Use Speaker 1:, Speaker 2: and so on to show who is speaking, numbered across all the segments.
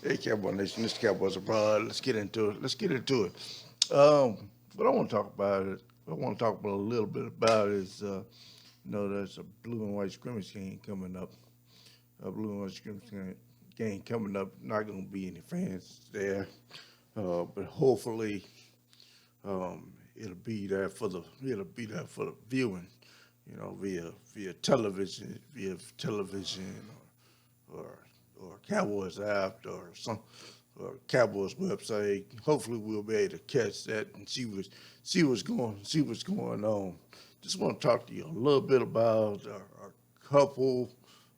Speaker 1: Hey, Cowboy Nation, this is Cowboys Abroad. Let's get into it. What I want to talk about is, I want to talk about a little bit about is, there's a blue and white scrimmage game coming up. A blue and white game coming up. Not going to be any fans there, but hopefully, it'll be there for the viewing. Via television, or or Cowboys app or some or Cowboys website. Hopefully, we'll be able to catch that and see what's going on. Just want to talk to you a little bit about a couple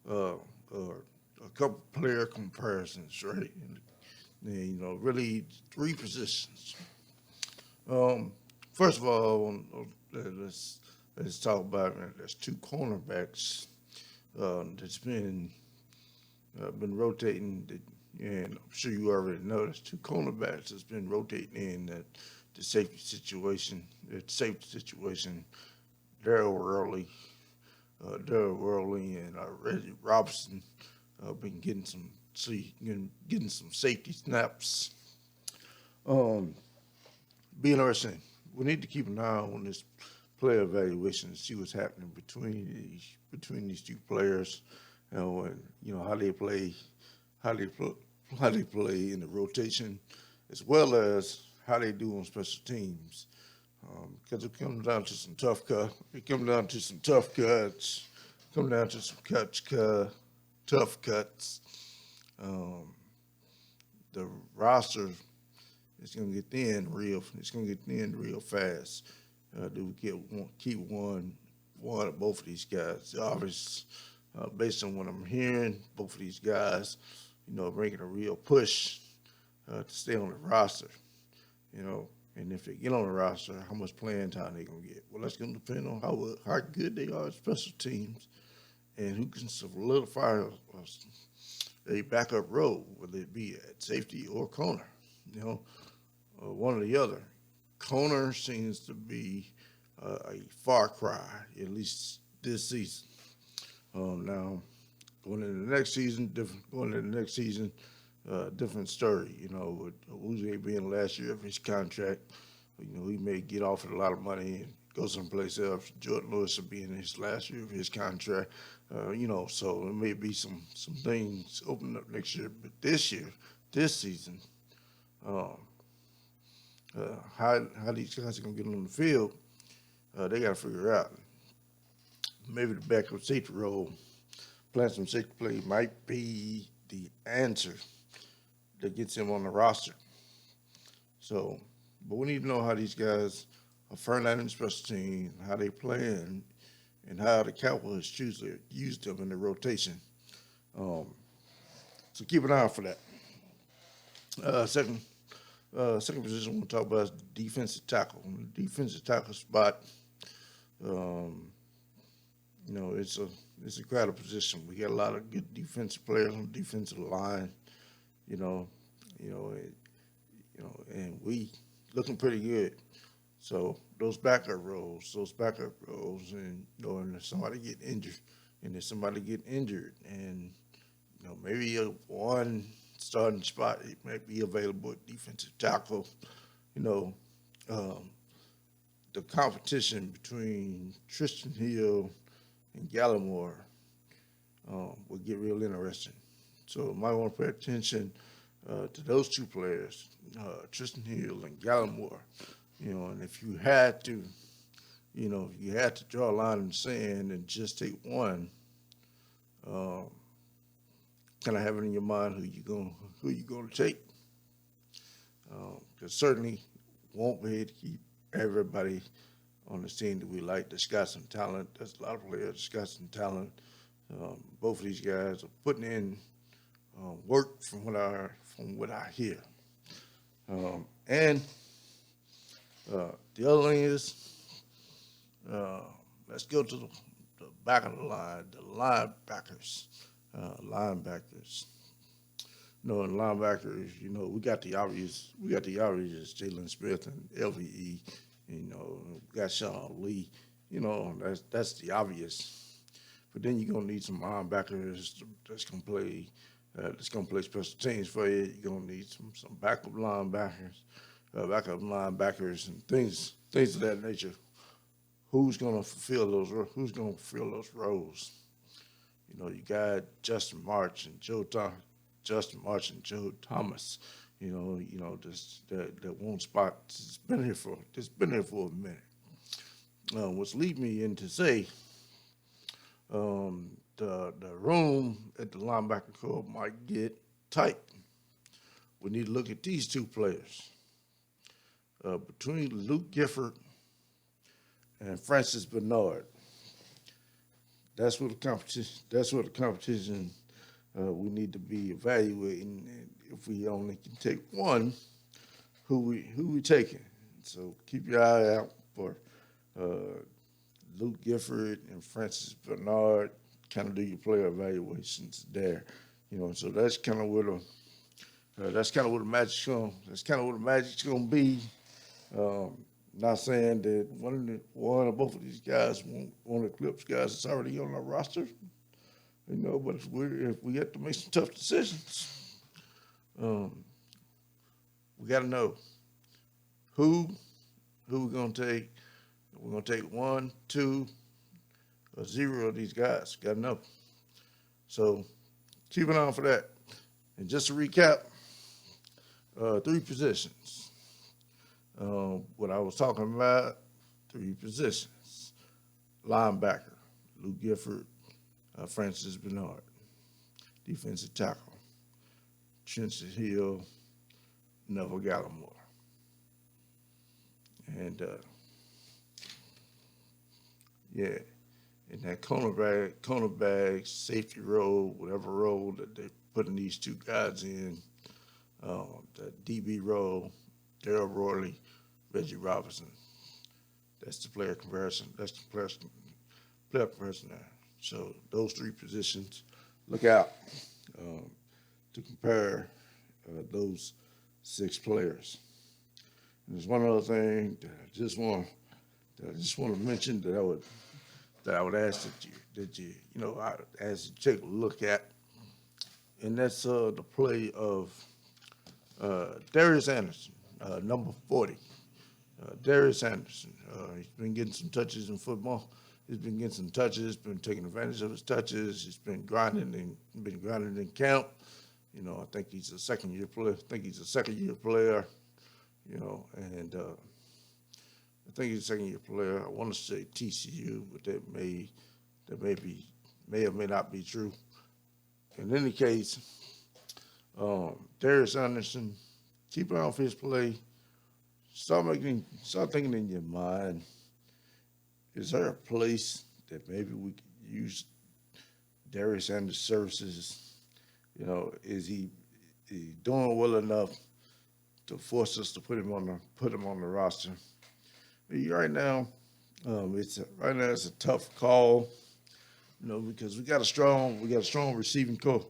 Speaker 1: uh, or a couple player comparisons, right? And really three positions. Um, First of all, let's talk about there's two cornerbacks that's been rotating, and I'm sure you already noticed, two cornerbacks has been rotating in the safety situation. The safety situation, Daryl Worley and Reggie Robinson been getting some safety snaps. Um, Be interesting. We need to keep an eye on this player evaluation and see what's happening between these two players, and how they play, how they pl- how they play in the rotation, as well as how they do on special teams. Because it comes down to some tough cut. It comes down to some tough cuts. Come down to some tough cuts. Um, the roster is going to get thin real. It's going to get thin real fast. Do we keep one of both of these guys? Obviously, based on what I'm hearing, both of these guys, making a real push to stay on the roster. You know, and if they get on the roster, how much playing time they gonna get? Well, that's gonna depend on how good they are at special teams and who can solidify a backup role, whether it be at safety or corner. You know, one or the other. Corner seems to be a far cry, at least this season. Now, going into the next season, different story. With Uze being last year of his contract, he may get offered a lot of money and go someplace else. Jordan Lewis will be in his last year of his contract. So there may be some things opening up next year, but this season, um, how these guys are gonna get on the field, they got to figure out. Maybe the backup safety role, playing some safety play, might be the answer that gets him on the roster. So, but we need to know how these guys are faring out in the special team, how they play, and how the Cowboys choose to use them in the rotation. Um, so keep an eye out for that. Uh, second, second position I want to talk about is defensive tackle. The defensive tackle spot, um, it's a crowded position. We got a lot of good defensive players on the defensive line. You know, you know, it, and we looking pretty good. So those backup roles, and if somebody get injured, and maybe one starting spot it might be available at defensive tackle. You know, um, the competition between Tristan Hill and Gallimore will get real interesting. So might want to pay attention to those two players, Tristan Hill and Gallimore. And if you had to, if you had to draw a line in the sand and just take one, um, kind of have it in your mind who you gonna take, because certainly won't be able to keep everybody on the team that we like. That's got some talent. There's a lot of players that's got some talent. Both of these guys are putting in work from what I hear. And the other thing is, uh, let's go to the back of the line, the linebackers. Linebackers. In linebackers, we got the obvious Jalen Smith and LVE. We got Sean Lee. That's the obvious. But then you're gonna need some linebackers that's gonna play that's going to play special teams for you. You're going to need some backup linebackers, and things of that nature. Who's going to fulfill those? Who's going to fulfill those roles? You know, you got Justin March and Joe Thomas. This that one spot has been here for a minute. Which lead me in to say the room at the linebacker corps might get tight. We need to look at these two players. Between Luke Gifford and Francis Bernard, that's what the competition we need to be evaluating. And if we only can take one, who we taking? So keep your eye out for Luke Gifford and Francis Bernard. Kind of do your player evaluations there. So that's kind of where the magic's gonna be. Not saying that one or both of these guys won't eclipse guys that's already on our roster, but if we have to make some tough decisions, we got to know who we're gonna take. We're gonna take 1, 2, or 0 of these guys. Got to know. So keep an eye on for that. And just to recap, 3 positions. What I was talking about, 3 positions. Linebacker, Luke Gifford, Francis Bernard. Defensive tackle, Trenton Hill, Neville Gallimore. And, in that cornerback, safety role, whatever role that they're putting these 2 guys in, the DB role, Daryl Royley, Reggie Robinson. That's the player comparison. That's the player comparison there. So those 3 positions, look out to compare those 6 players. And there's one other thing that I just want to mention that I would ask that you ask you to take a look at, and that's the play of Darius Anderson, number 40. Darius Anderson, he's been getting some touches in football. He's been getting some touches, been taking advantage of his touches. He's been grinding in camp. I think he's a second-year player. And I think he's a second-year player. I want to say TCU, but that may or may not be true. In any case, Darius Anderson, keep an eye on his play. Start thinking in your mind, is there a place that maybe we could use Darius Anderson's services? Is he doing well enough to force us to put him on the roster? Right now, it's a tough call, because we got a strong receiving core.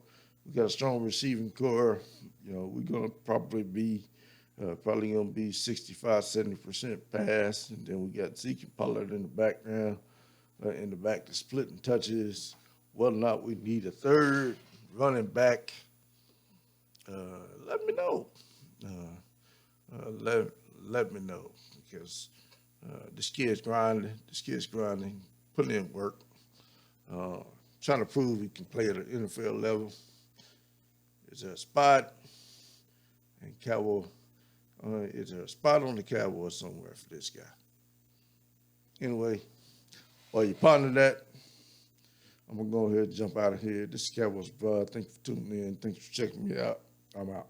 Speaker 1: We're gonna probably be 65-70% pass, and then we got Zeke and Pollard in the background, to splitting touches. Whether or not we need a third running back, let me know. Let me know, because this kid's grinding, putting in work, trying to prove he can play at an NFL level. Is there a spot on the Cowboys somewhere for this guy? Anyway, while you ponder that, I'm going to go ahead and jump out of here. This is Cowboys Bud. Thanks for tuning in. Thanks for checking me out. I'm out.